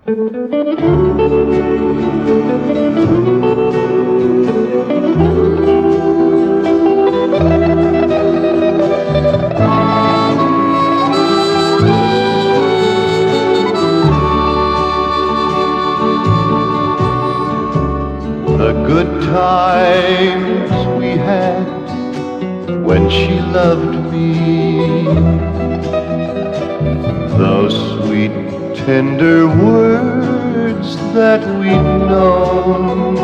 The good times we had when she loved me, those sweet tender words that we'd known,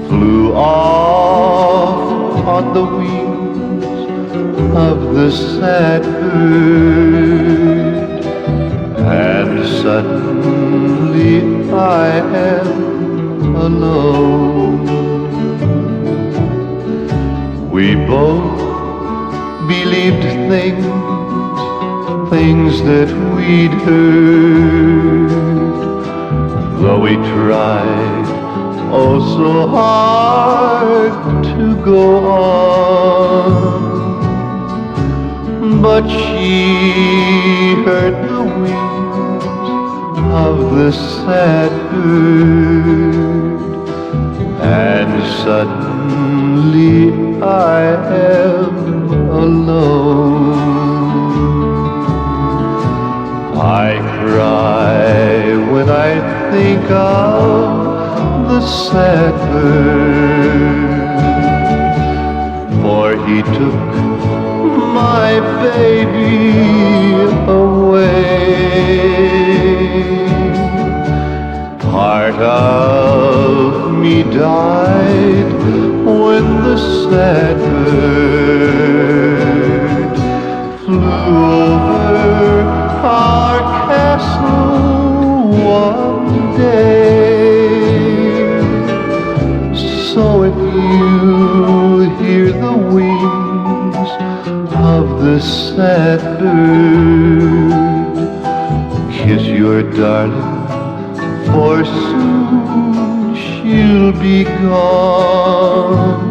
flew off on the wings of the sad bird, and suddenly I am alone. We both believed things that we'd heard, though we tried oh so hard to go on. But she heard the wings of the sad bird, and suddenly I am alone. I cry when I think of the sad bird, for he took my baby away. Part of me died when the sad bird flew over our castle one day. So if you hear the wings of the sad bird, kiss your darling, for soon she'll be gone.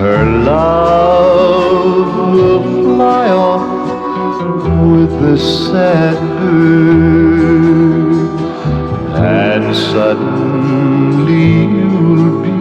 Her love will fly off with the sad bird, and suddenly you'll be